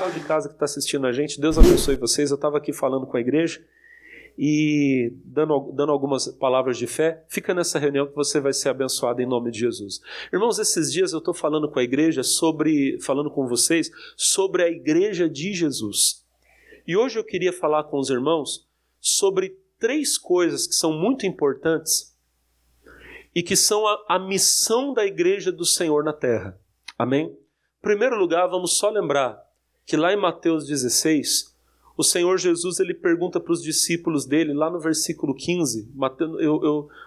pessoal de casa que está assistindo a gente, Deus abençoe vocês. Eu estava aqui falando com a igreja e dando algumas palavras de fé. Fica nessa reunião que você vai ser abençoado em nome de Jesus. Irmãos, esses dias eu estou falando com a igreja falando com vocês sobre a igreja de Jesus. E hoje eu queria falar com os irmãos sobre 3 coisas que são muito importantes e que são a missão da igreja do Senhor na terra. Amém? Em primeiro lugar, vamos só lembrar que lá em Mateus 16, o Senhor Jesus ele pergunta para os discípulos dele, lá no versículo 15,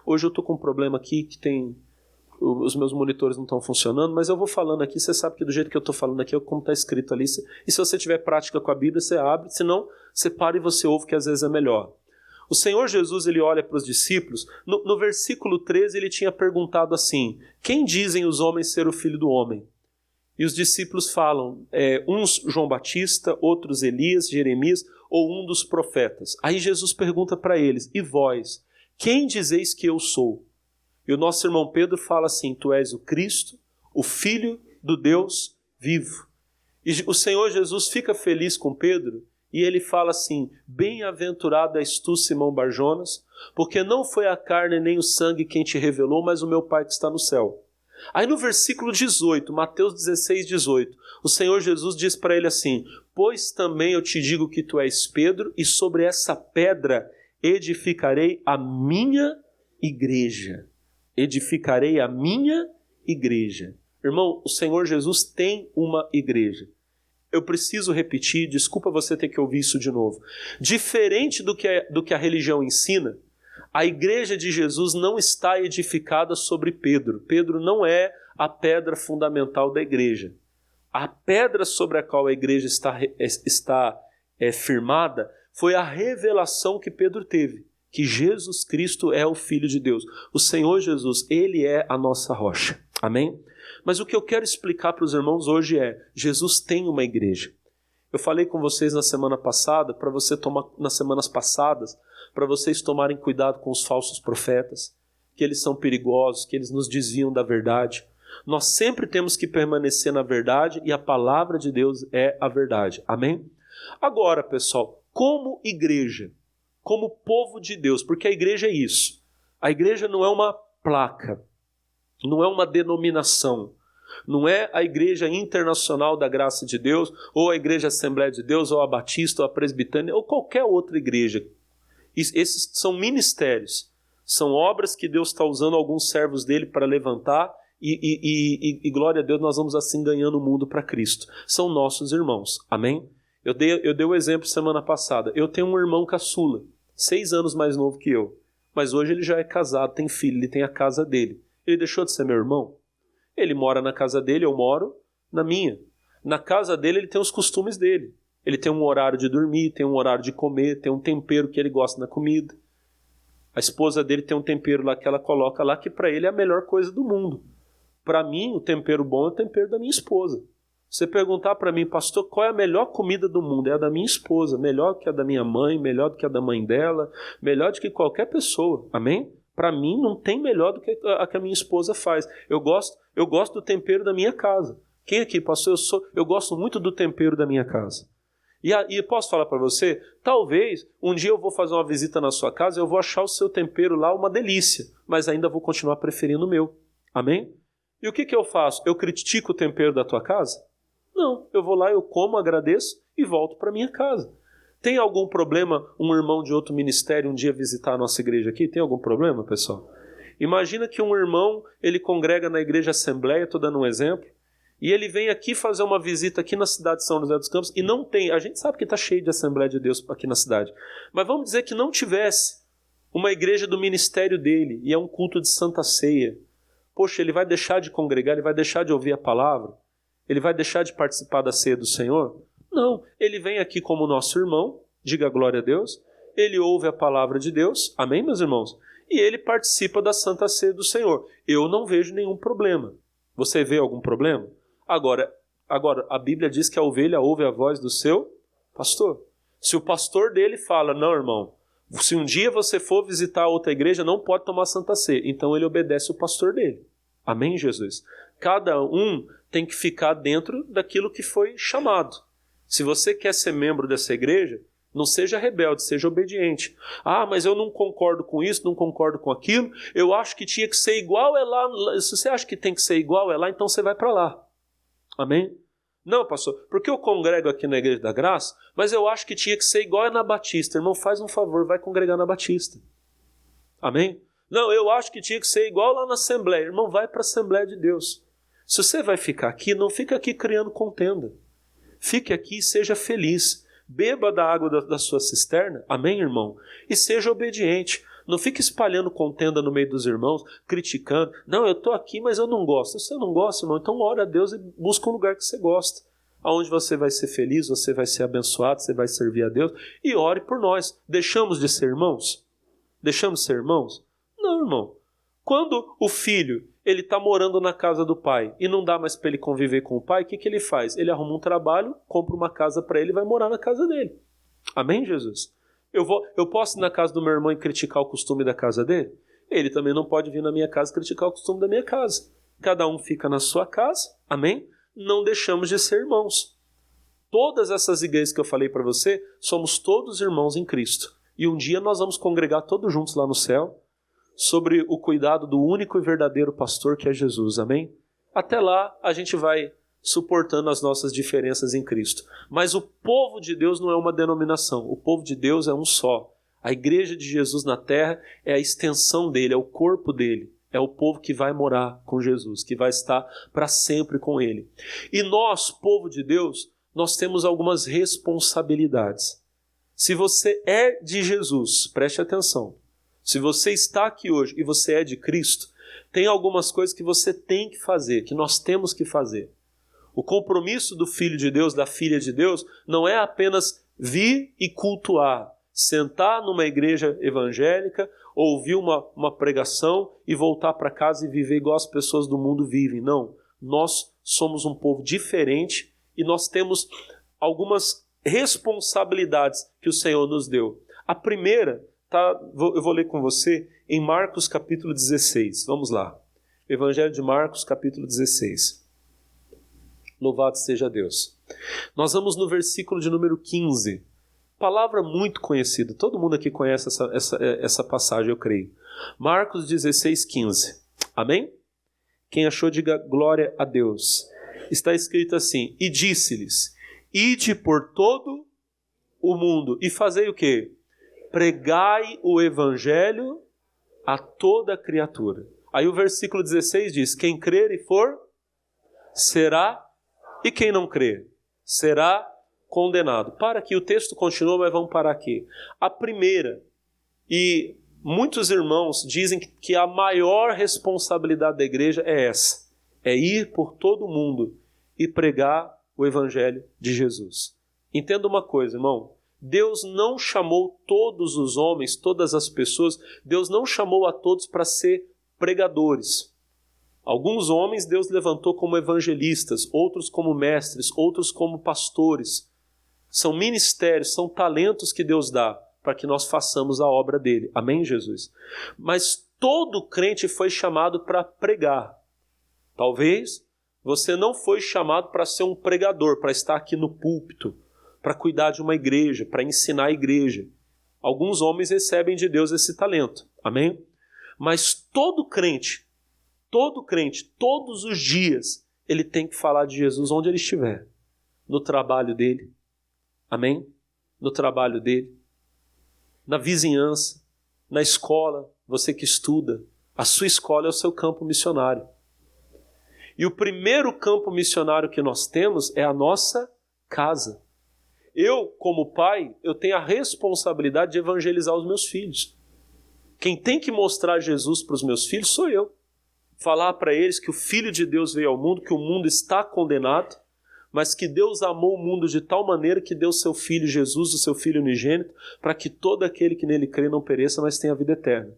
hoje eu estou com um problema aqui, que os meus monitores não estão funcionando, mas eu vou falando aqui, você sabe que do jeito que eu estou falando aqui é como está escrito ali, e se você tiver prática com a Bíblia, você abre, senão você para e você ouve, que às vezes é melhor. O Senhor Jesus ele olha para os discípulos, no versículo 13 ele tinha perguntado assim, quem dizem os homens ser o Filho do Homem? E os discípulos falam, uns João Batista, outros Elias, Jeremias, ou um dos profetas. Aí Jesus pergunta para eles, e vós, quem dizeis que eu sou? E o nosso irmão Pedro fala assim, tu és o Cristo, o Filho do Deus vivo. E o Senhor Jesus fica feliz com Pedro, e ele fala assim, bem-aventurado és tu, Simão Barjonas, porque não foi a carne nem o sangue quem te revelou, mas o meu Pai que está no céu. Aí no versículo 18, Mateus 16, 18, o Senhor Jesus diz para ele assim, pois também eu te digo que tu és Pedro, e sobre essa pedra edificarei a minha igreja. Edificarei a minha igreja. Irmão, o Senhor Jesus tem uma igreja. Eu preciso repetir, desculpa você ter que ouvir isso de novo. Diferente do que a religião ensina, a igreja de Jesus não está edificada sobre Pedro. Pedro não é a pedra fundamental da igreja. A pedra sobre a qual a igreja está firmada foi a revelação que Pedro teve, que Jesus Cristo é o Filho de Deus. O Senhor Jesus, Ele é a nossa rocha. Amém? Mas o que eu quero explicar para os irmãos hoje é, Jesus tem uma igreja. Eu falei com vocês na semana passada, nas semanas passadas, para vocês tomarem cuidado com os falsos profetas, que eles são perigosos, que eles nos desviam da verdade. Nós sempre temos que permanecer na verdade e a palavra de Deus é a verdade. Amém? Agora, pessoal, como igreja, como povo de Deus, porque a igreja é isso. A igreja não é uma placa, não é uma denominação, não é a Igreja Internacional da Graça de Deus, ou a Igreja Assembleia de Deus, ou a Batista, ou a Presbitânia, ou qualquer outra igreja. Esses são ministérios, são obras que Deus está usando alguns servos dele para levantar, e glória a Deus, nós vamos assim ganhando o mundo para Cristo. São nossos irmãos, amém? Eu dei o exemplo semana passada, eu tenho um irmão caçula, 6 anos mais novo que eu, mas hoje ele já é casado, tem filho, ele tem a casa dele. Ele deixou de ser meu irmão? Ele mora na casa dele, eu moro na minha. Na casa dele ele tem os costumes dele. Ele tem um horário de dormir, tem um horário de comer, tem um tempero que ele gosta na comida. A esposa dele tem um tempero lá que ela coloca lá que para ele é a melhor coisa do mundo. Para mim, o tempero bom é o tempero da minha esposa. Você perguntar para mim, pastor, qual é a melhor comida do mundo? É a da minha esposa, melhor que a da minha mãe, melhor do que a da mãe dela, melhor do que qualquer pessoa. Amém? Para mim não tem melhor do que a que a minha esposa faz. Eu gosto do tempero da minha casa. Quem aqui, pastor? Eu gosto muito do tempero da minha casa. E posso falar para você? Talvez um dia eu vou fazer uma visita na sua casa e eu vou achar o seu tempero lá uma delícia, mas ainda vou continuar preferindo o meu. Amém? E o que eu faço? Eu critico o tempero da tua casa? Não. Eu vou lá, eu como, agradeço e volto para minha casa. Tem algum problema um irmão de outro ministério um dia visitar a nossa igreja aqui? Tem algum problema, pessoal? Imagina que um irmão, ele congrega na igreja Assembleia, estou dando um exemplo, e ele vem aqui fazer uma visita aqui na cidade de São José dos Campos, e não tem, a gente sabe que está cheio de Assembleia de Deus aqui na cidade, mas vamos dizer que não tivesse uma igreja do ministério dele, e é um culto de Santa Ceia. Poxa, ele vai deixar de congregar, ele vai deixar de ouvir a palavra? Ele vai deixar de participar da ceia do Senhor? Não, ele vem aqui como nosso irmão, diga glória a Deus, ele ouve a palavra de Deus, amém, meus irmãos? E ele participa da Santa Ceia do Senhor. Eu não vejo nenhum problema. Você vê algum problema? Agora, a Bíblia diz que a ovelha ouve a voz do seu pastor. Se o pastor dele fala, não, irmão, se um dia você for visitar outra igreja, não pode tomar Santa Ceia. Então ele obedece o pastor dele. Amém, Jesus? Cada um tem que ficar dentro daquilo que foi chamado. Se você quer ser membro dessa igreja, não seja rebelde, seja obediente. Ah, mas eu não concordo com isso, não concordo com aquilo, eu acho que tinha que ser igual é lá. Se você acha que tem que ser igual é lá, então você vai para lá. Amém? Não, pastor, porque eu congrego aqui na Igreja da Graça, mas eu acho que tinha que ser igual é na Batista. Irmão, faz um favor, vai congregar na Batista. Amém? Não, eu acho que tinha que ser igual lá na Assembleia. Irmão, vai para a Assembleia de Deus. Se você vai ficar aqui, não fica aqui criando contenda. Fique aqui e seja feliz. Beba da água da sua cisterna, amém, irmão? E seja obediente. Não fique espalhando contenda no meio dos irmãos, criticando. Não, eu estou aqui, mas eu não gosto. Se você não gosta, irmão, então ora a Deus e busca um lugar que você gosta. Onde você vai ser feliz, você vai ser abençoado, você vai servir a Deus. E ore por nós. Deixamos de ser irmãos? Deixamos de ser irmãos? Não, irmão. Quando o filho ele está morando na casa do pai e não dá mais para ele conviver com o pai, o que ele faz? Ele arruma um trabalho, compra uma casa para ele e vai morar na casa dele. Amém, Jesus? Eu posso ir na casa do meu irmão e criticar o costume da casa dele? Ele também não pode vir na minha casa e criticar o costume da minha casa. Cada um fica na sua casa, amém? Não deixamos de ser irmãos. Todas essas igrejas que eu falei para você, somos todos irmãos em Cristo. E um dia nós vamos congregar todos juntos lá no céu, sobre o cuidado do único e verdadeiro pastor que é Jesus, amém? Até lá a gente vai suportando as nossas diferenças em Cristo. Mas o povo de Deus não é uma denominação, o povo de Deus é um só. A igreja de Jesus na terra é a extensão dele, é o corpo dele, é o povo que vai morar com Jesus, que vai estar para sempre com ele. E nós, povo de Deus, nós temos algumas responsabilidades. Se você é de Jesus, preste atenção, se você está aqui hoje e você é de Cristo, tem algumas coisas que você tem que fazer, que nós temos que fazer. O compromisso do Filho de Deus, da Filha de Deus, não é apenas vir e cultuar, sentar numa igreja evangélica, ouvir uma pregação e voltar para casa e viver igual as pessoas do mundo vivem. Não, nós somos um povo diferente e nós temos algumas responsabilidades que o Senhor nos deu. A primeira, eu vou ler com você em Marcos capítulo 16. Vamos lá. Evangelho de Marcos capítulo 16. Louvado seja Deus. Nós vamos no versículo de número 15. Palavra muito conhecida. Todo mundo aqui conhece essa passagem, eu creio. Marcos 16, 15. Amém? Quem achou, diga glória a Deus. Está escrito assim: e disse-lhes: ide por todo o mundo e fazei o quê? Pregai o evangelho a toda criatura. Aí o versículo 16 diz: quem crer e for, será, e quem não crer, será condenado. Para aqui, o texto continua, mas vamos parar aqui. A primeira, e muitos irmãos dizem que a maior responsabilidade da igreja é essa, é ir por todo o mundo e pregar o evangelho de Jesus. Entenda uma coisa, irmão. Deus não chamou todos os homens, todas as pessoas, Deus não chamou a todos para ser pregadores. Alguns homens Deus levantou como evangelistas, outros como mestres, outros como pastores. São ministérios, são talentos que Deus dá para que nós façamos a obra dele. Amém, Jesus? Mas todo crente foi chamado para pregar. Talvez você não foi chamado para ser um pregador, para estar aqui no púlpito, para cuidar de uma igreja, para ensinar a igreja. Alguns homens recebem de Deus esse talento. Amém? Mas todo crente, todos os dias, ele tem que falar de Jesus onde ele estiver. No trabalho dele. Amém? No trabalho dele. Na vizinhança, na escola, você que estuda. A sua escola é o seu campo missionário. E o primeiro campo missionário que nós temos é a nossa casa. Eu, como pai, eu tenho a responsabilidade de evangelizar os meus filhos. Quem tem que mostrar Jesus para os meus filhos sou eu. Falar para eles que o Filho de Deus veio ao mundo, que o mundo está condenado, mas que Deus amou o mundo de tal maneira que deu seu Filho Jesus, o seu Filho unigênito, para que todo aquele que nele crê não pereça, mas tenha vida eterna.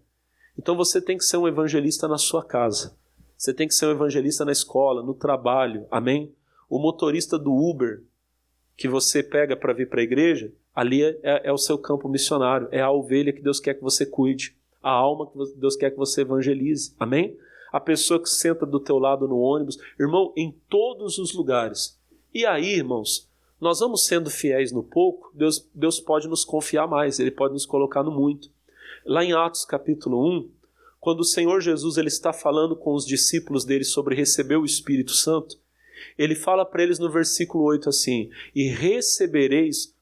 Então você tem que ser um evangelista na sua casa. Você tem que ser um evangelista na escola, no trabalho. Amém? O motorista do Uber que você pega para vir para a igreja, ali é o seu campo missionário, é a ovelha que Deus quer que você cuide, a alma que Deus quer que você evangelize, amém? A pessoa que senta do teu lado no ônibus, irmão, em todos os lugares. E aí, irmãos, nós vamos sendo fiéis no pouco, Deus pode nos confiar mais, Ele pode nos colocar no muito. Lá em Atos capítulo 1, quando o Senhor Jesus ele está falando com os discípulos dele sobre receber o Espírito Santo, ele fala para eles no versículo 8 assim: e recebereis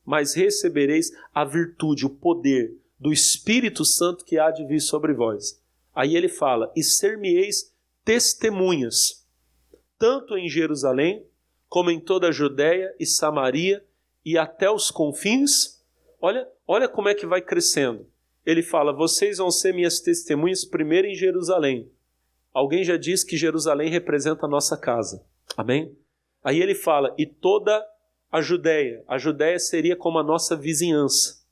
a virtude, o poder do Espírito Santo que há de vir sobre vós. Aí ele fala: e ser-me-eis testemunhas, tanto em Jerusalém, como em toda a Judéia e Samaria e até os confins. Olha como é que vai crescendo. Ele fala: vocês vão ser minhas testemunhas primeiro em Jerusalém. Alguém já disse que Jerusalém representa a nossa casa. Amém? Aí ele fala: e toda a Judéia. A Judéia seria como a nossa vizinhança.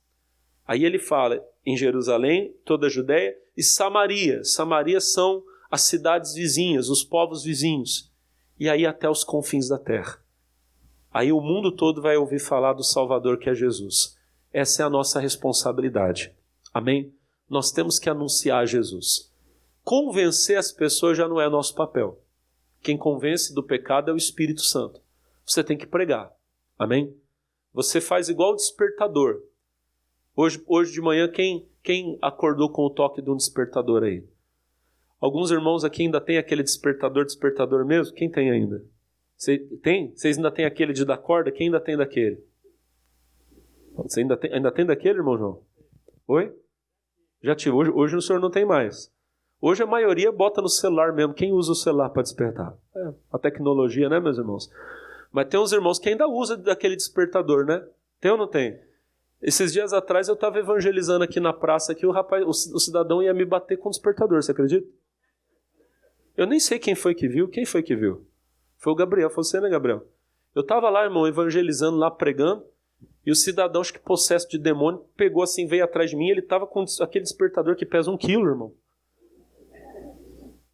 Aí ele fala: em Jerusalém, toda a Judéia e Samaria. Samaria são as cidades vizinhas, os povos vizinhos. E aí até os confins da terra. Aí o mundo todo vai ouvir falar do Salvador que é Jesus. Essa é a nossa responsabilidade. Amém? Nós temos que anunciar Jesus. Convencer as pessoas já não é nosso papel. Quem convence do pecado é o Espírito Santo. Você tem que pregar. Amém? Você faz igual o despertador. Hoje de manhã, quem acordou com o toque de um despertador aí? Alguns irmãos aqui ainda tem aquele despertador mesmo? Quem tem ainda? Tem? Vocês ainda tem aquele de dar corda? Quem ainda tem daquele? Você ainda tem daquele, irmão João? Oi? Já tive. Hoje o senhor não tem mais. Hoje a maioria bota no celular mesmo. Quem usa o celular para despertar? A tecnologia, né, meus irmãos? Mas tem uns irmãos que ainda usam daquele despertador, né? Tem ou não tem? Esses dias atrás eu estava evangelizando aqui na praça, aqui, o cidadão ia me bater com o despertador, você acredita? Eu nem sei quem foi que viu. Quem foi que viu? Foi o Gabriel. Foi você, né, Gabriel? Eu estava lá, irmão, evangelizando lá, pregando, e o cidadão, acho que possesso de demônio, pegou assim, veio atrás de mim, ele estava com aquele despertador que pesa 1 quilo, irmão.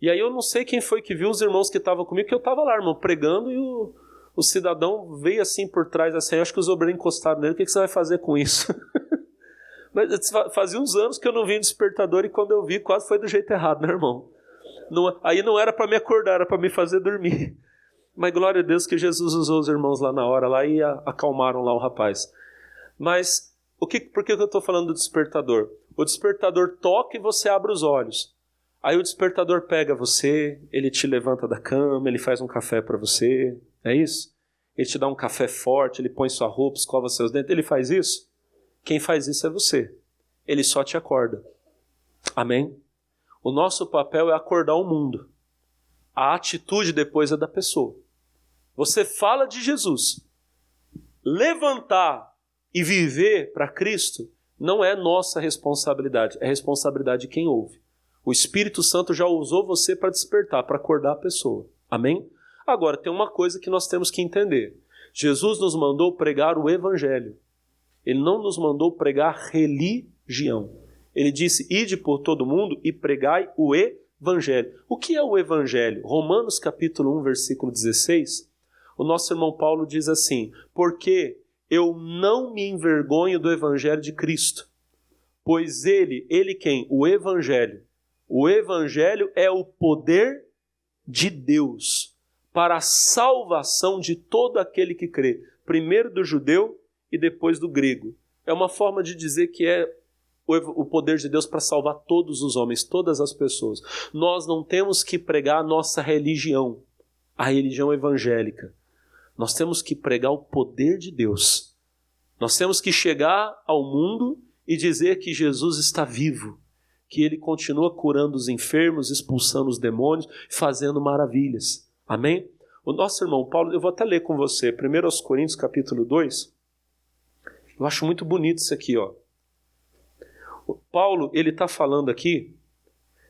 E aí eu não sei quem foi que viu, os irmãos que estavam comigo, que eu estava lá, irmão, pregando, e o cidadão veio assim por trás, assim, acho que os obreiros encostaram nele: o que você vai fazer com isso? Mas fazia uns anos que eu não vi um despertador, e quando eu vi, quase foi do jeito errado, né, irmão? Aí não era para me acordar, era para me fazer dormir. Mas glória a Deus que Jesus usou os irmãos lá na hora lá e acalmaram lá o rapaz. Mas por que eu estou falando do despertador? O despertador toca e você abre os olhos. Aí o despertador pega você, ele te levanta da cama, ele faz um café para você, é isso? Ele te dá um café forte, ele põe sua roupa, escova seus dentes, ele faz isso? Quem faz isso é você. Ele só te acorda. Amém? O nosso papel é acordar o mundo. A atitude depois é da pessoa. Você fala de Jesus. Levantar e viver para Cristo não é nossa responsabilidade, é responsabilidade de quem ouve. O Espírito Santo já usou você para despertar, para acordar a pessoa. Amém? Agora, tem uma coisa que nós temos que entender. Jesus nos mandou pregar o Evangelho. Ele não nos mandou pregar religião. Ele disse: ide por todo mundo e pregai o Evangelho. O que é o Evangelho? Romanos capítulo 1, versículo 16, o nosso irmão Paulo diz assim: porque eu não me envergonho do Evangelho de Cristo, pois ele quem? O Evangelho. O Evangelho é o poder de Deus para a salvação de todo aquele que crê, primeiro do judeu e depois do grego. É uma forma de dizer que é o poder de Deus para salvar todos os homens, todas as pessoas. Nós não temos que pregar a nossa religião, a religião evangélica. Nós temos que pregar o poder de Deus. Nós temos que chegar ao mundo e dizer que Jesus está vivo, que Ele continua curando os enfermos, expulsando os demônios, fazendo maravilhas. Amém? O nosso irmão Paulo, eu vou até ler com você, 1 Coríntios capítulo 2. Eu acho muito bonito isso aqui, ó. O Paulo, ele está falando aqui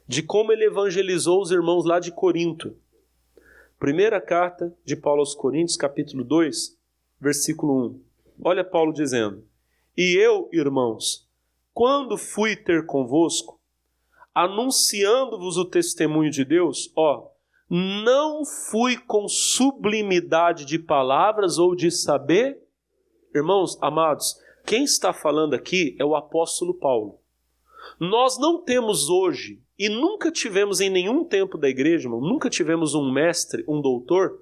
de como ele evangelizou os irmãos lá de Corinto. Primeira carta de Paulo aos Coríntios, capítulo 2, versículo 1. Olha Paulo dizendo: e eu, irmãos, quando fui ter convosco, anunciando-vos o testemunho de Deus, não fui com sublimidade de palavras ou de saber. Irmãos amados, quem está falando aqui é o apóstolo Paulo. Nós não temos hoje, e nunca tivemos em nenhum tempo da igreja, irmão, nunca tivemos um mestre, um doutor,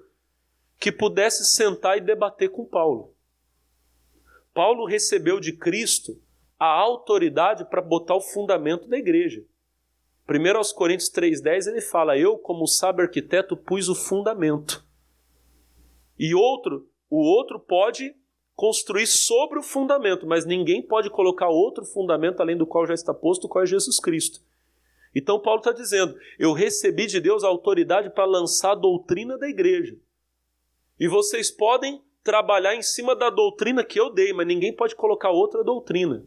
que pudesse sentar e debater com Paulo. Paulo recebeu de Cristo a autoridade para botar o fundamento da igreja. 1 Coríntios 3,10 ele fala, eu como sábio arquiteto pus o fundamento. E o outro pode construir sobre o fundamento, mas ninguém pode colocar outro fundamento além do qual já está posto, qual é Jesus Cristo. Então Paulo está dizendo, eu recebi de Deus a autoridade para lançar a doutrina da igreja. E vocês podem trabalhar em cima da doutrina que eu dei, mas ninguém pode colocar outra doutrina.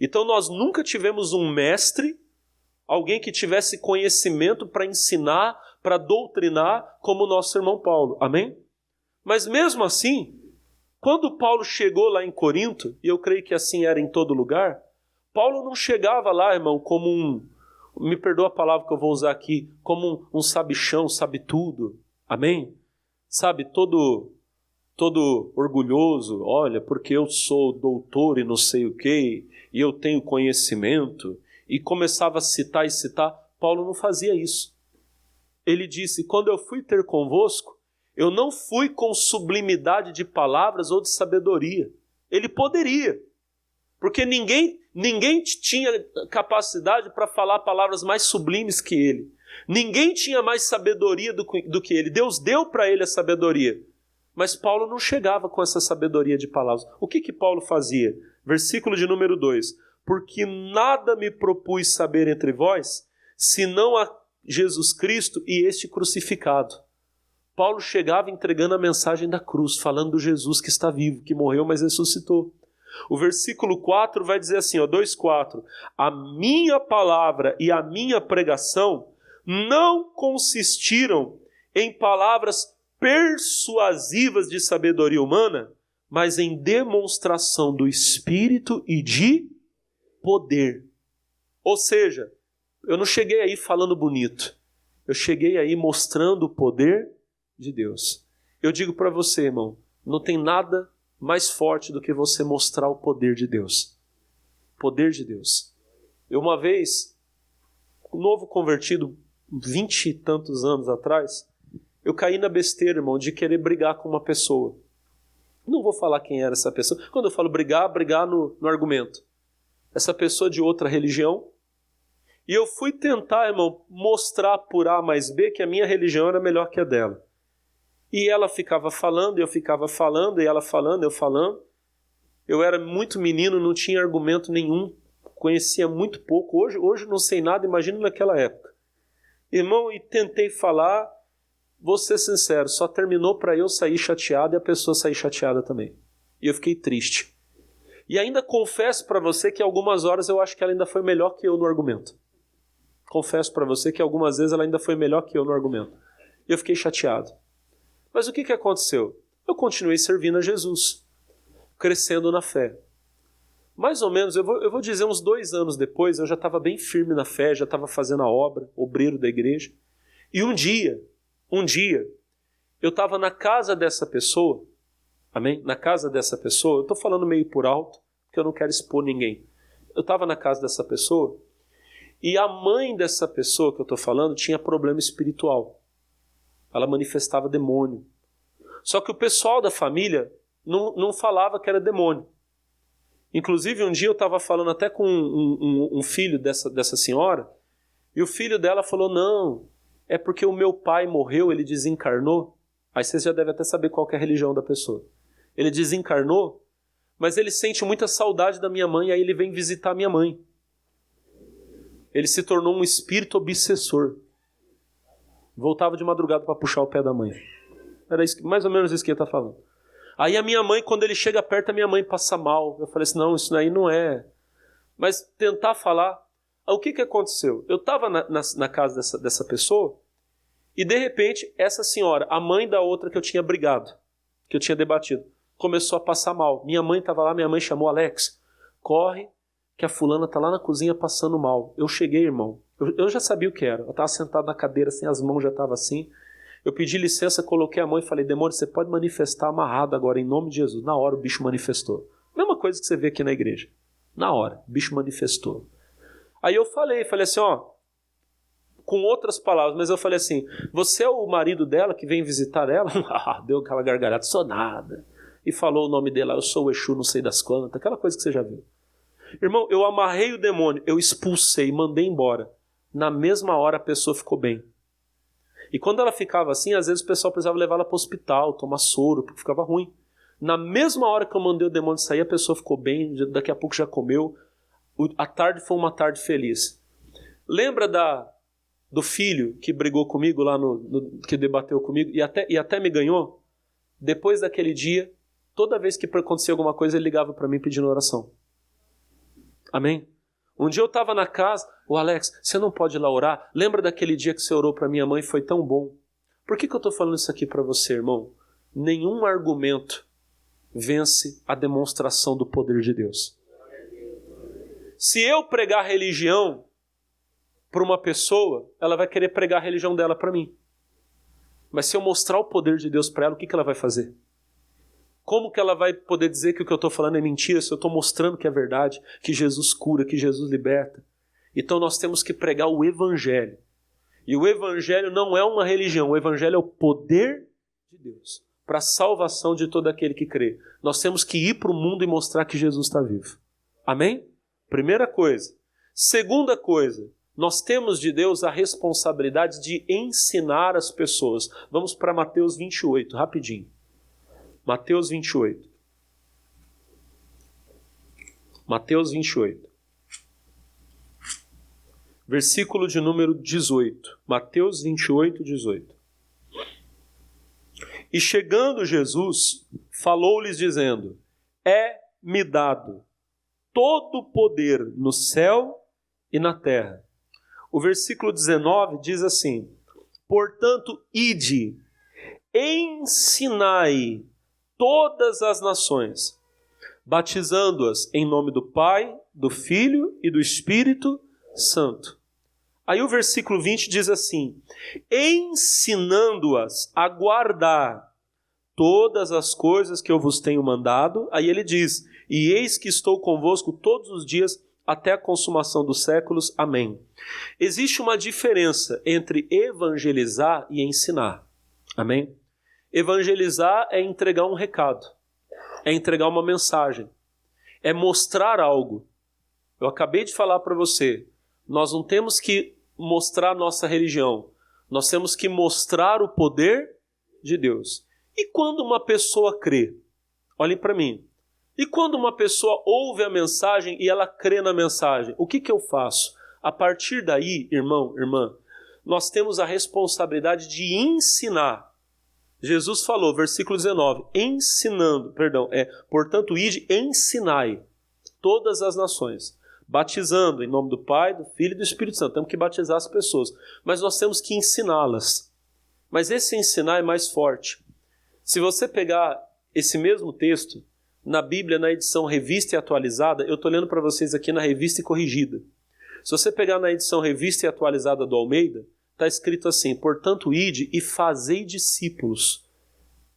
Então nós nunca tivemos um mestre, alguém que tivesse conhecimento para ensinar, para doutrinar, como o nosso irmão Paulo. Amém? Mas mesmo assim, quando Paulo chegou lá em Corinto, e eu creio que assim era em todo lugar, Paulo não chegava lá, irmão, como me perdoa a palavra que eu vou usar aqui, como um sabichão, sabe tudo. Amém? Sabe, todo orgulhoso, olha, porque eu sou doutor e não sei o quê, e eu tenho conhecimento, e começava a citar e citar. Paulo não fazia isso. Ele disse, quando eu fui ter convosco, eu não fui com sublimidade de palavras ou de sabedoria. Ele poderia, porque ninguém tinha capacidade para falar palavras mais sublimes que ele. Ninguém tinha mais sabedoria do que ele. Deus deu para ele a sabedoria. Mas Paulo não chegava com essa sabedoria de palavras. O que Paulo fazia? Versículo de número 2. Porque nada me propus saber entre vós, senão a Jesus Cristo e este crucificado. Paulo chegava entregando a mensagem da cruz, falando do Jesus que está vivo, que morreu, mas ressuscitou. O versículo 4 vai dizer assim, 2,4. A minha palavra e a minha pregação não consistiram em palavras persuasivas de sabedoria humana, mas em demonstração do Espírito e de poder. Ou seja, eu não cheguei aí falando bonito. Eu cheguei aí mostrando o poder de Deus. Eu digo para você, irmão, não tem nada mais forte do que você mostrar o poder de Deus. Poder de Deus. Eu uma vez, novo convertido, 20 e tantos anos atrás, eu caí na besteira, irmão, de querer brigar com uma pessoa. Não vou falar quem era essa pessoa. Quando eu falo brigar no argumento. Essa pessoa de outra religião. E eu fui tentar, irmão, mostrar por A mais B que a minha religião era melhor que a dela. E ela ficava falando, eu ficava falando, e ela falando, eu falando. Eu era muito menino, não tinha argumento nenhum, conhecia muito pouco. Hoje não sei nada, imagina naquela época. Irmão, e tentei falar, vou ser sincero, só terminou para eu sair chateado e a pessoa sair chateada também. E eu fiquei triste. E ainda confesso para você que algumas horas eu acho que ela ainda foi melhor que eu no argumento. Confesso para você que algumas vezes ela ainda foi melhor que eu no argumento. E eu fiquei chateado. Mas o que aconteceu? Eu continuei servindo a Jesus, crescendo na fé. Mais ou menos, eu vou dizer uns 2 anos depois, eu já estava bem firme na fé, já estava fazendo a obra, obreiro da igreja. E um dia, eu estava na casa dessa pessoa, amém? Na casa dessa pessoa, eu estou falando meio por alto, porque eu não quero expor ninguém. Eu estava na casa dessa pessoa, e a mãe dessa pessoa que eu estou falando tinha problema espiritual. Ela manifestava demônio. Só que o pessoal da família não falava que era demônio. Inclusive, um dia eu estava falando até com um filho dessa senhora, e o filho dela falou, não, é porque o meu pai morreu, ele desencarnou. Aí vocês já devem até saber qual que é a religião da pessoa. Ele desencarnou, mas ele sente muita saudade da minha mãe, aí ele vem visitar minha mãe. Ele se tornou um espírito obsessor. Voltava de madrugada para puxar o pé da mãe. Era isso, mais ou menos isso que ele está falando. Aí a minha mãe, quando ele chega perto, a minha mãe passa mal. Eu falei assim, não, isso aí não é. Mas tentar falar. O que aconteceu? Eu estava na casa dessa pessoa, e de repente, essa senhora, a mãe da outra que eu tinha brigado, que eu tinha debatido, começou a passar mal. Minha mãe estava lá, minha mãe chamou, Alex, corre, que a fulana está lá na cozinha passando mal. Eu cheguei, irmão, eu já sabia o que era. Eu estava sentado na cadeira, assim, as mãos já estavam assim. Eu pedi licença, coloquei a mão e falei, demônio, você pode manifestar amarrado agora, em nome de Jesus. Na hora o bicho manifestou. Mesma coisa que você vê aqui na igreja. Na hora, o bicho manifestou. Aí eu falei assim, com outras palavras, mas eu falei assim, você é o marido dela que vem visitar ela? Deu aquela gargalhada, sou nada. e falou o nome dele lá, eu sou o Exu, não sei das quantas, aquela coisa que você já viu. Irmão, eu amarrei o demônio, eu expulsei, mandei embora. Na mesma hora a pessoa ficou bem. E quando ela ficava assim, às vezes o pessoal precisava levar ela para o hospital, tomar soro, porque ficava ruim. Na mesma hora que eu mandei o demônio sair, a pessoa ficou bem, daqui a pouco já comeu. A tarde foi uma tarde feliz. Lembra do filho que brigou comigo lá, que debateu comigo e até me ganhou? Depois daquele dia, toda vez que acontecia alguma coisa, ele ligava para mim pedindo oração. Amém? Um dia eu estava na casa, Alex, você não pode ir lá orar? Lembra daquele dia que você orou para minha mãe? Foi tão bom. Por que eu estou falando isso aqui para você, irmão? Nenhum argumento vence a demonstração do poder de Deus. Se eu pregar religião para uma pessoa, ela vai querer pregar a religião dela para mim. Mas se eu mostrar o poder de Deus para ela, o que ela vai fazer? Como que ela vai poder dizer que o que eu estou falando é mentira se eu estou mostrando que é verdade, que Jesus cura, que Jesus liberta? Então nós temos que pregar o Evangelho. E o Evangelho não é uma religião, o Evangelho é o poder de Deus para a salvação de todo aquele que crê. Nós temos que ir para o mundo e mostrar que Jesus está vivo. Amém? Primeira coisa. Segunda coisa, nós temos de Deus a responsabilidade de ensinar as pessoas. Vamos para Mateus 28, rapidinho. Mateus 28. Mateus 28. Versículo de número 18. Mateus 28, 18. E chegando Jesus, falou-lhes dizendo, é-me dado todo o poder no céu e na terra. O versículo 19 diz assim, portanto, ide, ensinai todas as nações, batizando-as em nome do Pai, do Filho e do Espírito Santo. Aí o versículo 20 diz assim, ensinando-as a guardar todas as coisas que eu vos tenho mandado. Aí ele diz, e eis que estou convosco todos os dias até a consumação dos séculos. Amém. Existe uma diferença entre evangelizar e ensinar. Amém? Evangelizar é entregar um recado, é entregar uma mensagem, é mostrar algo. Eu acabei de falar para você, nós não temos que mostrar nossa religião, nós temos que mostrar o poder de Deus. E quando uma pessoa crê? Olhem para mim. E quando uma pessoa ouve a mensagem e ela crê na mensagem, o que eu faço? A partir daí, irmão, irmã, nós temos a responsabilidade de ensinar. Jesus falou, versículo 19, portanto, ide, ensinai todas as nações, batizando em nome do Pai, do Filho e do Espírito Santo. Temos que batizar as pessoas, mas nós temos que ensiná-las. Mas esse ensinar é mais forte. Se você pegar esse mesmo texto, na Bíblia, na edição revista e atualizada, eu estou lendo para vocês aqui na revista e corrigida. Se você pegar na edição revista e atualizada do Almeida, está escrito assim, portanto, ide e fazei discípulos.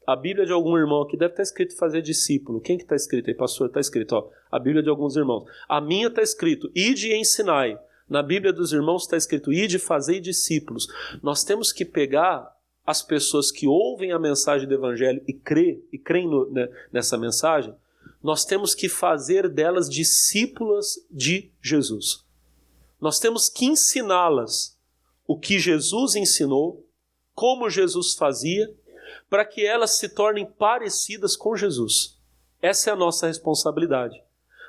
A Bíblia de algum irmão aqui deve estar escrito fazer discípulo. Quem que está escrito aí, pastor? Está escrito, ó, a Bíblia de alguns irmãos. A minha está escrito, ide e ensinai. Na Bíblia dos irmãos está escrito, ide e fazei discípulos. Nós temos que pegar as pessoas que ouvem a mensagem do Evangelho e creem nessa mensagem, nós temos que fazer delas discípulas de Jesus. Nós temos que ensiná-las o que Jesus ensinou, como Jesus fazia, para que elas se tornem parecidas com Jesus. Essa é a nossa responsabilidade.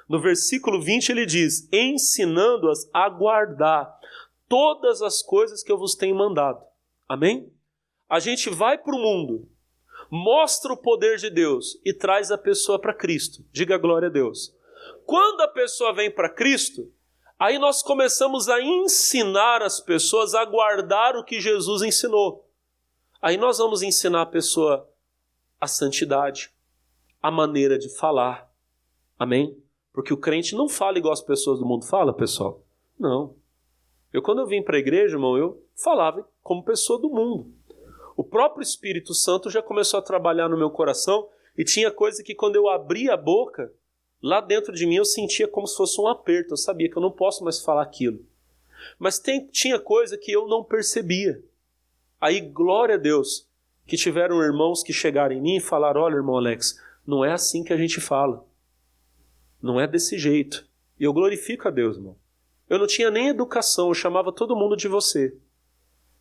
No versículo 20 ele diz, ensinando-as a guardar todas as coisas que eu vos tenho mandado. Amém? A gente vai para o mundo, mostra o poder de Deus e traz a pessoa para Cristo. Diga glória a Deus. Quando a pessoa vem para Cristo, aí nós começamos a ensinar as pessoas a guardar o que Jesus ensinou. Aí nós vamos ensinar a pessoa a santidade, a maneira de falar. Amém? Porque o crente não fala igual as pessoas do mundo falam, pessoal. Não. Quando eu vim para a igreja, irmão, eu falava como pessoa do mundo. O próprio Espírito Santo já começou a trabalhar no meu coração e tinha coisa que quando eu abria a boca, lá dentro de mim eu sentia como se fosse um aperto. Eu sabia que eu não posso mais falar aquilo. Mas tinha coisa que eu não percebia. Aí, glória a Deus, que tiveram irmãos que chegaram em mim e falaram, olha, irmão Alex, Não é assim que a gente fala. Não é desse jeito. E eu glorifico a Deus, irmão. Eu não tinha nem educação, eu chamava todo mundo de você.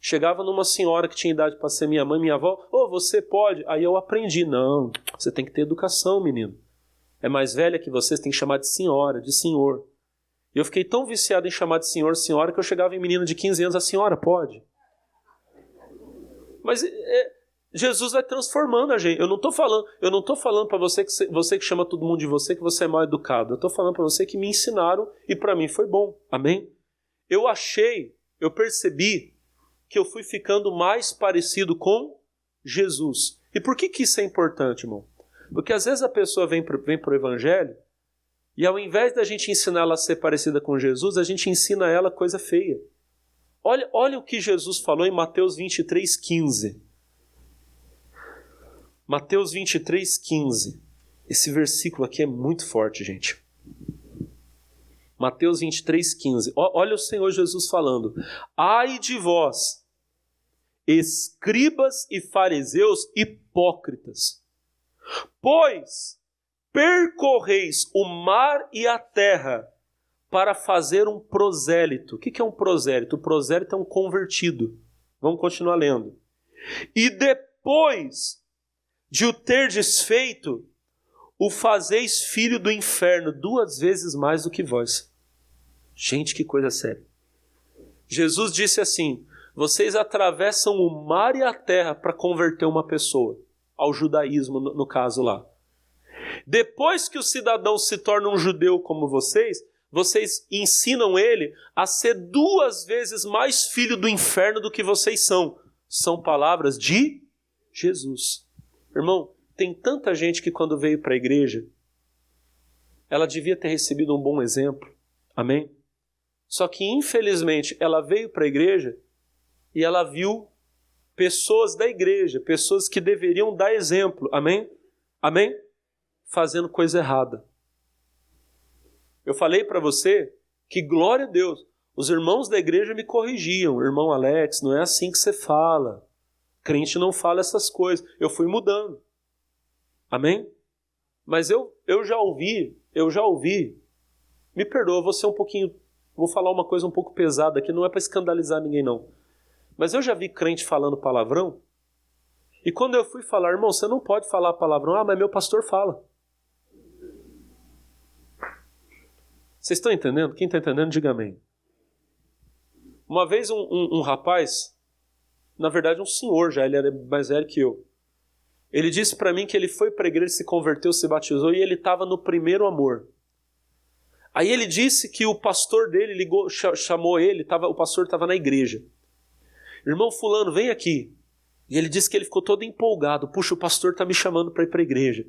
Chegava numa senhora que tinha idade para ser minha mãe, minha avó, você pode? Aí eu aprendi, não, você tem que ter educação, menino. É mais velha que você tem que chamar de senhora, de senhor. E eu fiquei tão viciado em chamar de senhor, senhora, que eu chegava em menino de 15 anos, a senhora pode? Mas Jesus vai transformando a gente. Eu não estou falando para você que chama todo mundo de você, que você é mal educado. Eu estou falando para você que me ensinaram e para mim foi bom. Amém? Eu percebi que eu fui ficando mais parecido com Jesus. E por que isso é importante, irmão? Porque às vezes a pessoa vem para o Evangelho e ao invés da gente ensinar ela a ser parecida com Jesus, a gente ensina ela coisa feia. Olha o que Jesus falou em Mateus 23:15. Mateus 23:15. Esse versículo aqui é muito forte, gente. Mateus 23:15. Olha o Senhor Jesus falando. Ai de vós, escribas e fariseus hipócritas, pois percorreis o mar e a terra para fazer um prosélito. O que é um prosélito? O prosélito é um convertido. Vamos continuar lendo. E depois de o terdes feito, o fazeis filho do inferno 2 vezes mais do que vós. Gente, que coisa séria. Jesus disse assim, vocês atravessam o mar e a terra para converter uma pessoa, ao judaísmo no caso lá. Depois que o cidadão se torna um judeu como vocês ensinam ele a ser 2 vezes mais filho do inferno do que vocês são. São palavras de Jesus. Irmão, tem tanta gente que quando veio para a igreja, ela devia ter recebido um bom exemplo. Amém? Só que infelizmente ela veio para a igreja e ela viu pessoas da igreja, pessoas que deveriam dar exemplo. Amém? Amém? Fazendo coisa errada. Eu falei para você que, glória a Deus, os irmãos da igreja me corrigiam. Irmão Alex, não é assim que você fala. Crente não fala essas coisas. Eu fui mudando. Amém? Mas eu já ouvi. Me perdoa, vou falar uma coisa um pouco pesada aqui, não é para escandalizar ninguém não. Mas eu já vi crente falando palavrão. E quando eu fui falar, irmão, você não pode falar palavrão. Ah, mas meu pastor fala. Vocês estão entendendo? Quem está entendendo, diga amém. Uma vez um rapaz, na verdade um senhor já, ele era mais velho que eu. Ele disse para mim que ele foi para a igreja, se converteu, se batizou e ele estava no primeiro amor. Aí ele disse que o pastor dele ligou, chamou ele, o pastor estava na igreja. Irmão fulano, vem aqui. E ele disse que ele ficou todo empolgado. Puxa, o pastor está me chamando para ir para a igreja.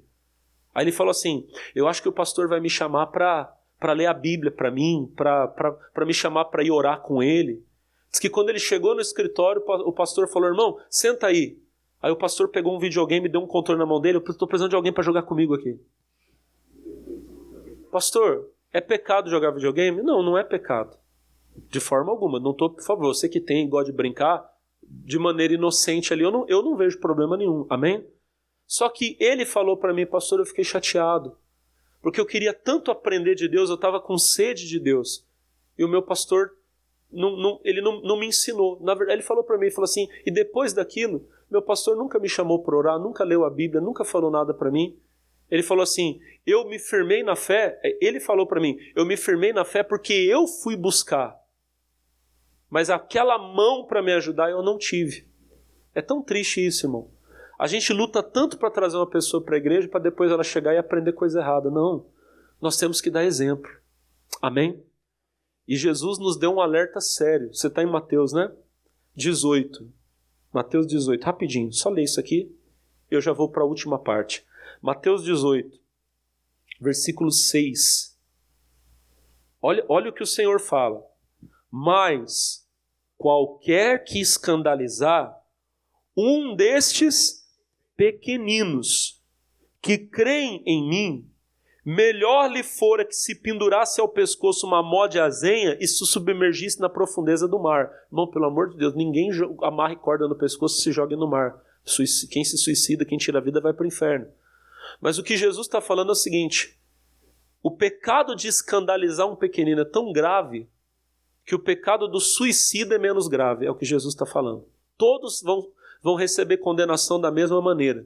Aí ele falou assim, eu acho que o pastor vai me chamar para ler a Bíblia para mim, para me chamar para ir orar com ele. Diz que quando ele chegou no escritório, o pastor falou, irmão, senta aí. Aí o pastor pegou um videogame, deu um controle na mão dele, eu estou precisando de alguém para jogar comigo aqui. Pastor, é pecado jogar videogame? Não, não é pecado. De forma alguma. Não tô, por favor, você que tem, gosta de brincar, de maneira inocente ali, eu não vejo problema nenhum. Amém? Só que ele falou para mim, pastor, eu fiquei chateado. Porque eu queria tanto aprender de Deus, eu estava com sede de Deus. E o meu pastor, ele não me ensinou. Na verdade, ele falou para mim, falou assim, e depois daquilo, meu pastor nunca me chamou para orar, nunca leu a Bíblia, nunca falou nada para mim. Ele falou assim, eu me firmei na fé, ele falou para mim, eu me firmei na fé porque eu fui buscar. Mas aquela mão para me ajudar eu não tive. É tão triste isso, irmão. A gente luta tanto para trazer uma pessoa para a igreja para depois ela chegar e aprender coisa errada. Não, nós temos que dar exemplo. Amém? E Jesus nos deu um alerta sério. Você está em Mateus, né? 18. Mateus 18, rapidinho, só lê isso aqui. Eu já vou para a última parte. Mateus 18, versículo 6. Olha o que o Senhor fala. Mas qualquer que escandalizar um destes pequeninos que creem em mim, melhor lhe fora que se pendurasse ao pescoço uma mó de azenha e se submergisse na profundeza do mar. Irmão, pelo amor de Deus, ninguém amarre corda no pescoço e se jogue no mar. Quem se suicida, quem tira a vida vai para o inferno. Mas o que Jesus está falando é o seguinte: o pecado de escandalizar um pequenino é tão grave que o pecado do suicida é menos grave. É o que Jesus está falando. Todos vão receber condenação da mesma maneira.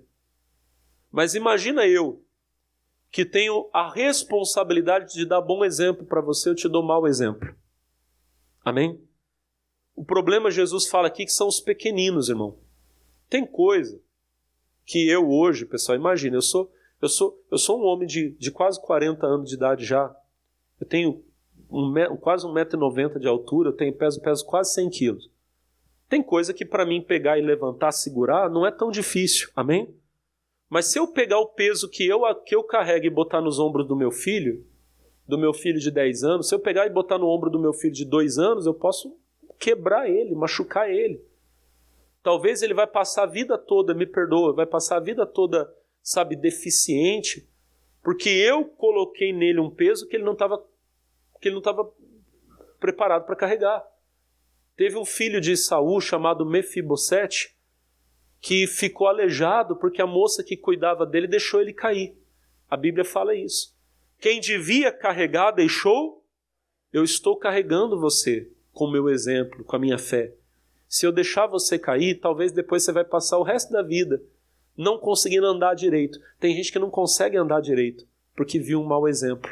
Mas imagina eu, que tenho a responsabilidade de dar bom exemplo para você, eu te dou mau exemplo. Amém? O problema, Jesus fala aqui, que são os pequeninos, irmão. Tem coisa que eu hoje, pessoal, imagina, eu sou um homem de quase 40 anos de idade já. Eu tenho quase 1,90 m de altura, peso quase 100 quilos. Tem coisa que para mim pegar e levantar, segurar, não é tão difícil. Amém? Mas se eu pegar o peso que eu carrego e botar nos ombros do meu filho de 10 anos, se eu pegar e botar no ombro do meu filho de 2 anos, eu posso quebrar ele, machucar ele. Talvez ele vai passar a vida toda, me perdoa, vai passar a vida toda, sabe, deficiente, porque eu coloquei nele um peso que ele não estava preparado para carregar. Teve um filho de Saul chamado Mefibosete, que ficou aleijado porque a moça que cuidava dele deixou ele cair. A Bíblia fala isso. Quem devia carregar deixou, eu estou carregando você com o meu exemplo, com a minha fé. Se eu deixar você cair, talvez depois você vai passar o resto da vida não conseguindo andar direito. Tem gente que não consegue andar direito porque viu um mau exemplo.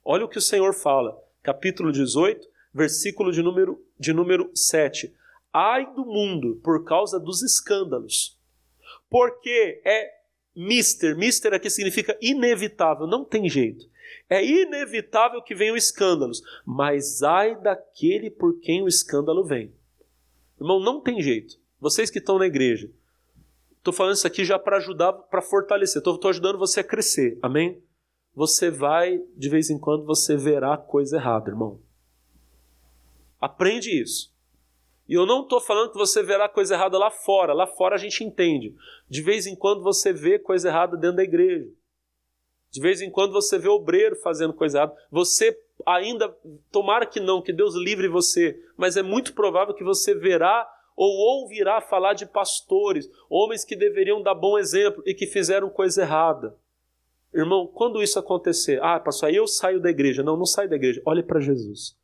Olha o que o Senhor fala, capítulo 18, versículo de número 7. Ai do mundo por causa dos escândalos, porque mister aqui significa inevitável, não tem jeito. É inevitável que venham escândalos, mas ai daquele por quem o escândalo vem. Irmão, não tem jeito. Vocês que estão na igreja, estou falando isso aqui já para ajudar, para fortalecer, estou ajudando você a crescer, amém? Você vai, de vez em quando, você verá coisa errada, irmão. Aprende isso. E eu não estou falando que você verá coisa errada lá fora a gente entende. De vez em quando você vê coisa errada dentro da igreja. De vez em quando você vê obreiro fazendo coisa errada. Você ainda, tomara que não, que Deus livre você, mas é muito provável que você verá ou ouvirá falar de pastores, homens que deveriam dar bom exemplo e que fizeram coisa errada. Irmão, quando isso acontecer, pastor, aí eu saio da igreja. Não sai da igreja, olhe para Jesus.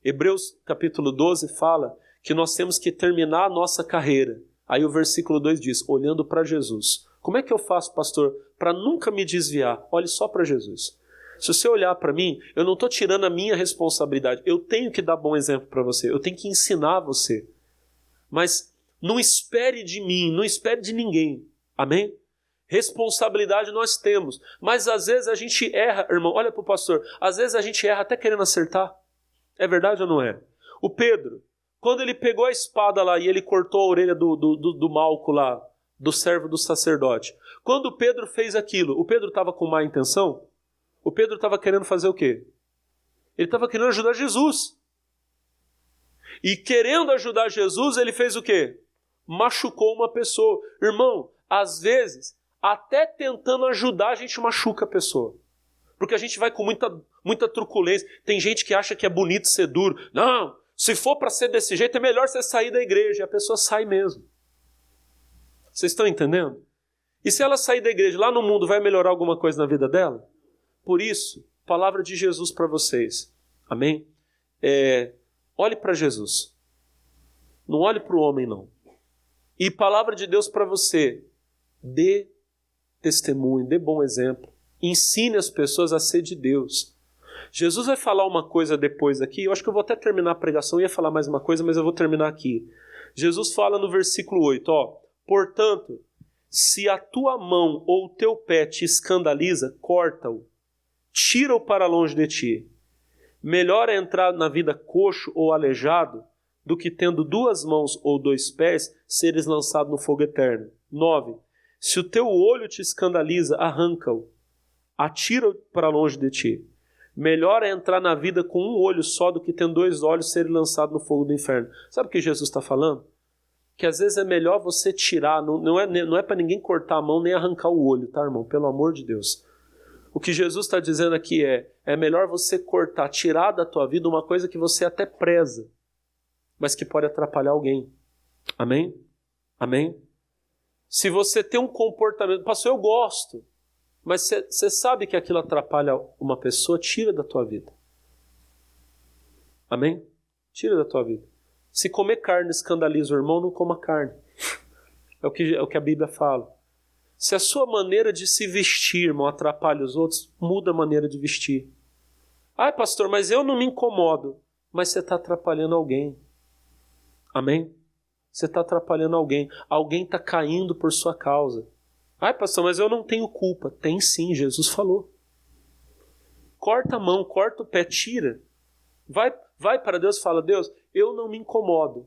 Hebreus capítulo 12 fala que nós temos que terminar a nossa carreira. Aí o versículo 2 diz, olhando para Jesus. Como é que eu faço, pastor, para nunca me desviar? Olhe só para Jesus. Se você olhar para mim, eu não estou tirando a minha responsabilidade. Eu tenho que dar bom exemplo para você. Eu tenho que ensinar você. Mas não espere de mim, não espere de ninguém. Amém? Responsabilidade nós temos. Mas às vezes a gente erra, irmão. Olha para o pastor. Às vezes a gente erra até querendo acertar. É verdade ou não é? O Pedro, quando ele pegou a espada lá e ele cortou a orelha do Malco lá, do servo do sacerdote. Quando o Pedro fez aquilo, o Pedro estava com má intenção? O Pedro estava querendo fazer o quê? Ele estava querendo ajudar Jesus. E querendo ajudar Jesus, ele fez o quê? Machucou uma pessoa. Irmão, às vezes, até tentando ajudar, a gente machuca a pessoa. Porque a gente vai com muita truculência. Tem gente que acha que é bonito ser duro. Não, se for para ser desse jeito, é melhor você sair da igreja. E a pessoa sai mesmo. Vocês estão entendendo? E se ela sair da igreja, lá no mundo, vai melhorar alguma coisa na vida dela? Por isso, palavra de Jesus para vocês. Amém? Olhe para Jesus. Não olhe para o homem, não. E palavra de Deus para você. Dê testemunho, dê bom exemplo. Ensine as pessoas a ser de Deus. Jesus vai falar uma coisa depois aqui. Eu acho que eu vou até terminar a pregação. Eu ia falar mais uma coisa, mas eu vou terminar aqui. Jesus fala no versículo 8, portanto, se a tua mão ou o teu pé te escandaliza, corta-o. Tira-o para longe de ti. Melhor é entrar na vida coxo ou aleijado do que tendo 2 mãos ou 2 pés, seres lançado no fogo eterno. 9. Se o teu olho te escandaliza, arranca-o. Atira-o para longe de ti. Melhor é entrar na vida com 1 olho só do que tendo 2 olhos, serem lançado no fogo do inferno. Sabe o que Jesus está falando? Que às vezes é melhor você tirar, não é para ninguém cortar a mão nem arrancar o olho, tá, irmão? Pelo amor de Deus. O que Jesus está dizendo aqui é melhor você cortar, tirar da tua vida uma coisa que você até preza, mas que pode atrapalhar alguém. Amém? Amém? Se você tem um comportamento... Pastor, eu gosto. Mas você sabe que aquilo atrapalha uma pessoa, tira da tua vida. Amém? Tira da tua vida. Se comer carne escandaliza o irmão, não coma carne. É o que a Bíblia fala. Se a sua maneira de se vestir, irmão, atrapalha os outros, muda a maneira de vestir. Ai, pastor, mas eu não me incomodo. Mas você está atrapalhando alguém. Amém? Você está atrapalhando alguém. Alguém está caindo por sua causa. Ai, pastor, mas eu não tenho culpa. Tem sim, Jesus falou. Corta a mão, corta o pé, tira. Vai para Deus e fala, Deus, eu não me incomodo.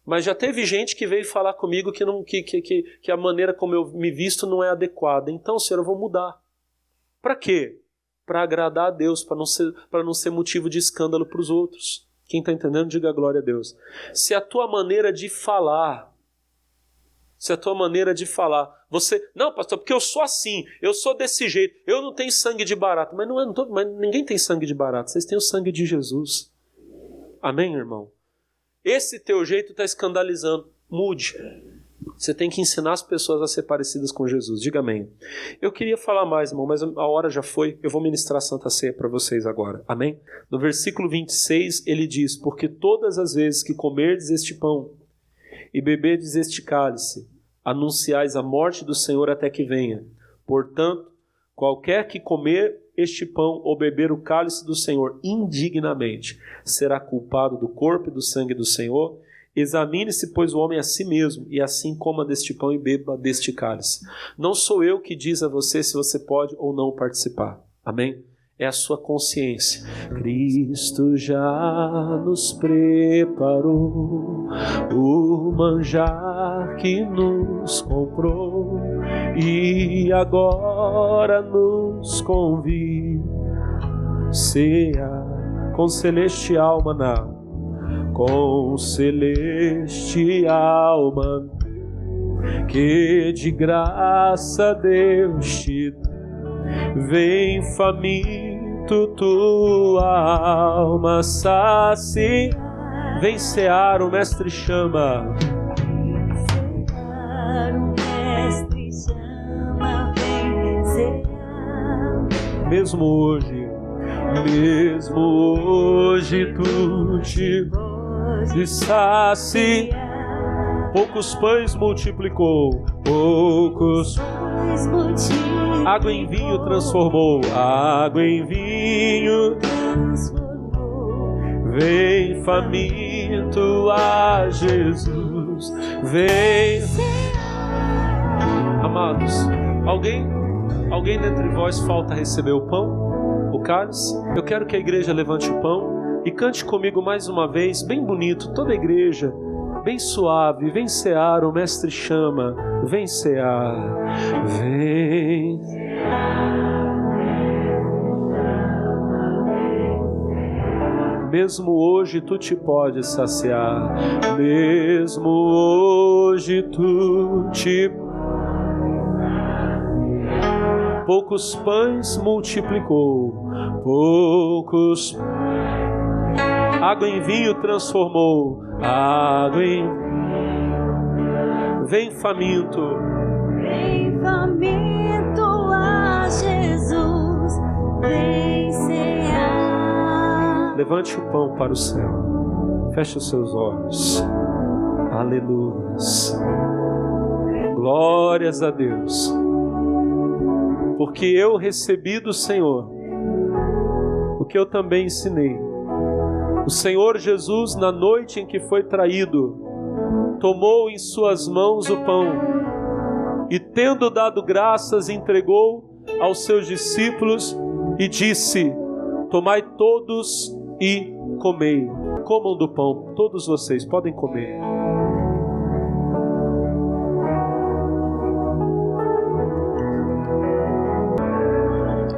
Mas já teve gente que veio falar comigo que a maneira como eu me visto não é adequada. Então, Senhor, eu vou mudar. Para quê? Para agradar a Deus, para não ser motivo de escândalo para os outros. Quem está entendendo, diga glória a Deus. Se a tua maneira de falar, você, não, pastor, porque eu sou assim, eu sou desse jeito, eu não tenho sangue de barata. Mas mas ninguém tem sangue de barata, vocês têm o sangue de Jesus. Amém, irmão? Esse teu jeito está escandalizando. Mude. Você tem que ensinar as pessoas a ser parecidas com Jesus. Diga amém. Eu queria falar mais, irmão, mas a hora já foi. Eu vou ministrar a Santa Ceia para vocês agora. Amém? No versículo 26, ele diz, porque todas as vezes que comerdes este pão e beberdes este cálice, anunciais a morte do Senhor até que venha. Portanto, qualquer que comer este pão ou beber o cálice do Senhor indignamente será culpado do corpo e do sangue do Senhor. Examine-se, pois, o homem a si mesmo, e assim coma deste pão e beba deste cálice. Não sou eu que diz a você se você pode ou não participar. Amém? É a sua consciência. Cristo já nos preparou o manjar que nos comprou e agora nos convida cear com celestial maná. Com celestial maná que de graça Deus te dá. Vem faminto tua alma saciar. Vem cear, o mestre chama. Mesmo hoje tu te saciar. Poucos pães multiplicou, poucos pães multiplicou. Água em vinho transformou, água em vinho transformou. Vem faminto a Jesus, vem. Amados, alguém dentre vós falta receber o pão, o cálice? Eu quero que a igreja levante o pão e cante comigo mais uma vez, bem bonito, toda a igreja. Bem suave, vem cear, o mestre chama, vem cear, vem. Mesmo hoje tu te podes saciar, mesmo hoje tu te. Poucos pães multiplicou, poucos. Água em vinho transformou, água em... Vem faminto a Jesus, vem cear. Levante o pão para o céu, feche os seus olhos. Aleluia. Glórias a Deus, porque eu recebi do Senhor o que eu também ensinei. O Senhor Jesus, na noite em que foi traído, tomou em suas mãos o pão e, tendo dado graças, entregou aos seus discípulos e disse: tomai todos e comei. Comam do pão, todos vocês podem comer.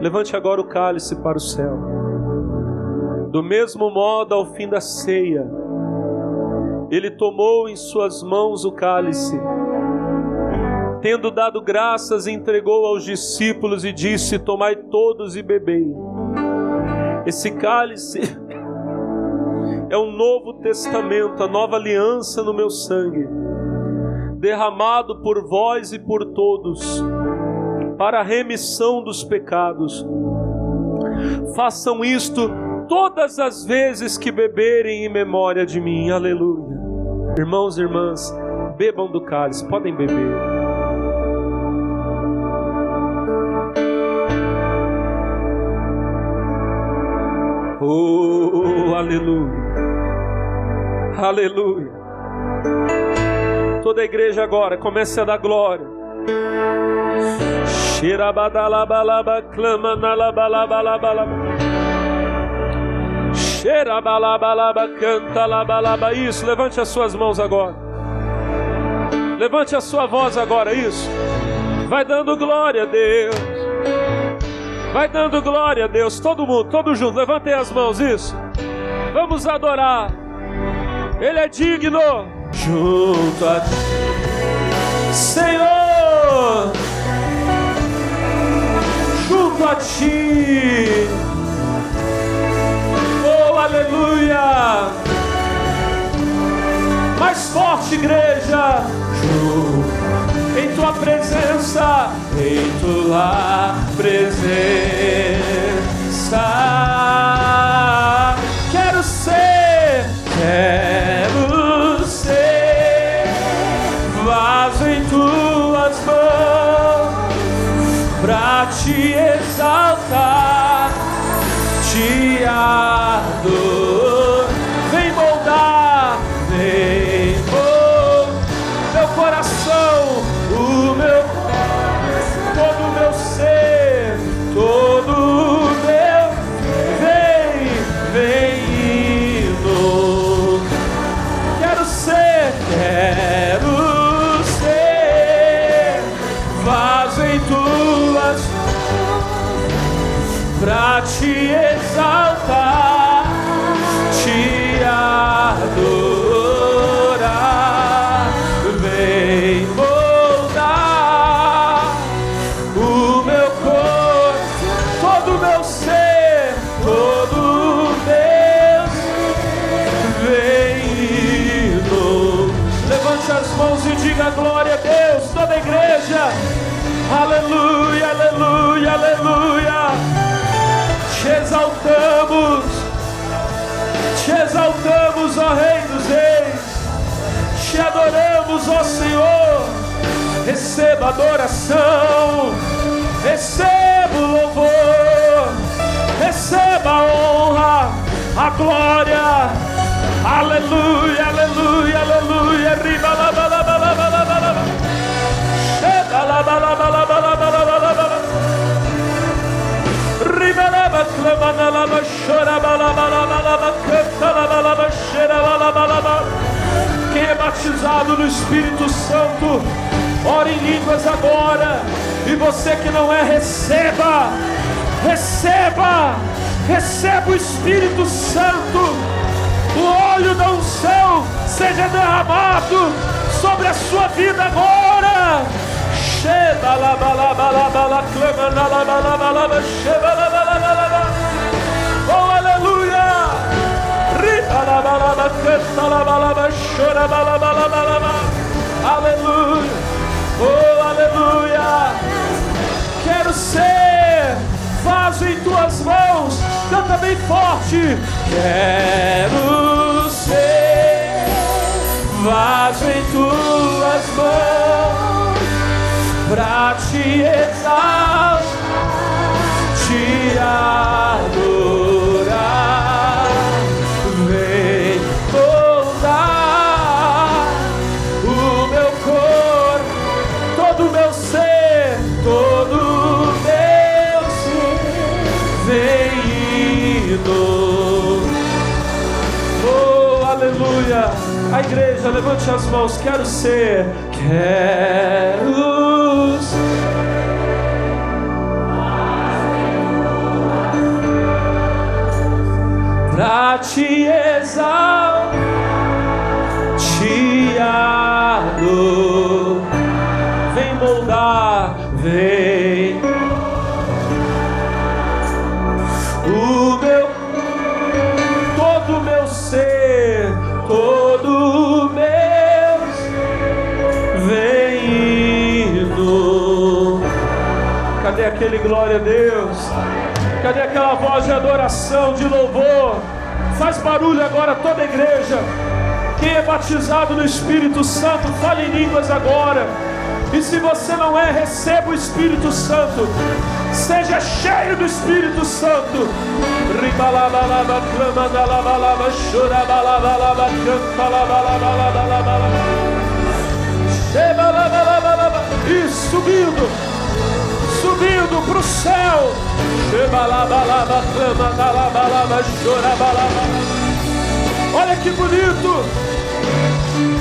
Levante agora o cálice para o céu. Do mesmo modo, ao fim da ceia, ele tomou em suas mãos o cálice, tendo dado graças, entregou aos discípulos e disse: tomai todos e bebei. Esse cálice é um novo testamento, a nova aliança no meu sangue, derramado por vós e por todos para a remissão dos pecados. Façam isto todas as vezes que beberem em memória de mim. Aleluia. Irmãos e irmãs, bebam do cálice, podem beber. Oh, aleluia. Aleluia. Toda a igreja agora comece a dar glória. Xerabadalabalaba, clama nalabalabalaba. Xerabalabalaba, canta labalaba. Isso, levante as suas mãos agora. Levante a sua voz agora, isso. Vai dando glória a Deus. Vai dando glória a Deus. Todo mundo, todo junto, levantem as mãos, isso. Vamos adorar. Ele é digno. Junto a ti, Senhor. Junto a ti. Oh, aleluia. Mais forte, igreja. Em tua presença, em tua presença, quero ser vaso em tuas mãos, pra te exaltar, te adorar. Vem moldar, vem meu coração, o meu coração, todo o meu ser, todo o meu, vem indo. Quero ser vaso em tuas mãos, pra te exaltar, te adorar. Vem moldar o meu corpo, todo o meu ser, todo o meu ser, vem indo. Levante as mãos e diga glória a Deus, toda a igreja. Aleluia, aleluia, aleluia. Te exaltamos, ó Rei dos Reis. Te adoramos, ó Senhor. Receba a adoração, receba o louvor, receba a honra, a glória. Aleluia, aleluia, aleluia. Riba la ba la ba la ba la ba la ba. Sheba la ba la ba la ba la ba la ba la ba. Riba la ba clama na la ba chora ba la ba la ba la ba canta la ba la ba cheira ba la ba la ba. Quem é batizado no Espírito Santo, ore em línguas agora. E você que não é, receba, receba, receba o Espírito Santo. O óleo da unção seja derramado sobre a sua vida agora. Sheba la ba la ba la ba la clama na la ba la ba la ba sheba la ba la ba la ba. Oh, aleluia. Riba la ba la ba canta la ba la ba chora ba la ba la ba la ba. Aleluia. Oh, aleluia. Quero ser vaso em tuas mãos. Canta bem forte. Quero ser vaso em tuas mãos, pra te exaltar, te adorar. Vem moldar o meu corpo, todo o meu ser, todo o meu ser, vem indo. Oh, aleluia. A igreja, levante as mãos. Quero ser, pra te exaltar, te adorar. Vem moldar, vem o meu, todo o meu ser, todo o meu ser, vem indo. aquele glória a Deus? Cadê aquela voz de adoração, de louvor? Faz barulho agora toda a igreja. Quem é batizado no Espírito Santo, fale em línguas agora. E se você não é, receba o Espírito Santo. Seja cheio do Espírito Santo. E subindo para o céu. Olha que bonito.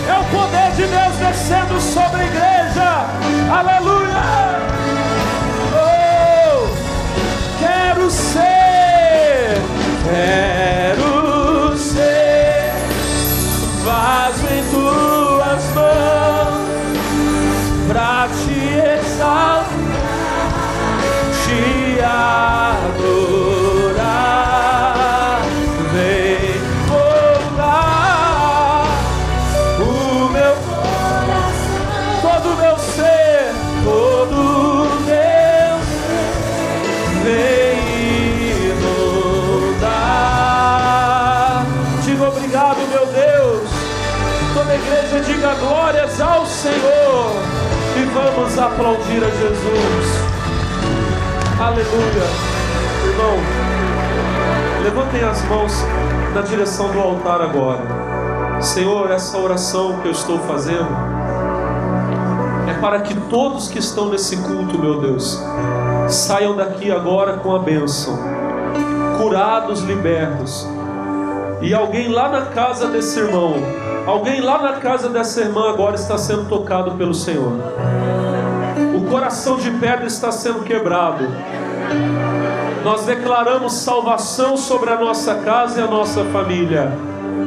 É o poder de Deus descendo sobre a igreja. Aleluia. Oh, quero ser vaso em tuas mãos pra te exaltar, te adorar. Vem moldar o meu coração, todo o meu ser, todo o meu ser. Vem moldar. Diga obrigado, meu Deus. Toda a igreja diga glórias ao Senhor. E vamos aplaudir a Jesus. Aleluia. Irmão, levantem as mãos na direção do altar agora. Senhor, essa oração que eu estou fazendo é para que todos que estão nesse culto, meu Deus, saiam daqui agora com a bênção, curados, libertos. E alguém lá na casa desse irmão, alguém lá na casa dessa irmã agora está sendo tocado pelo Senhor. O coração de pedra está sendo quebrado. Nós declaramos salvação sobre a nossa casa e a nossa família.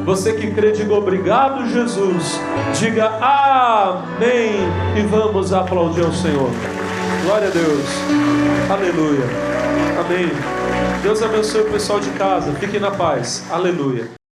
Você que crê, diga obrigado, Jesus. Diga amém. E vamos aplaudir ao Senhor. Glória a Deus. Aleluia. Amém. Deus abençoe o pessoal de casa. Fiquem na paz. Aleluia.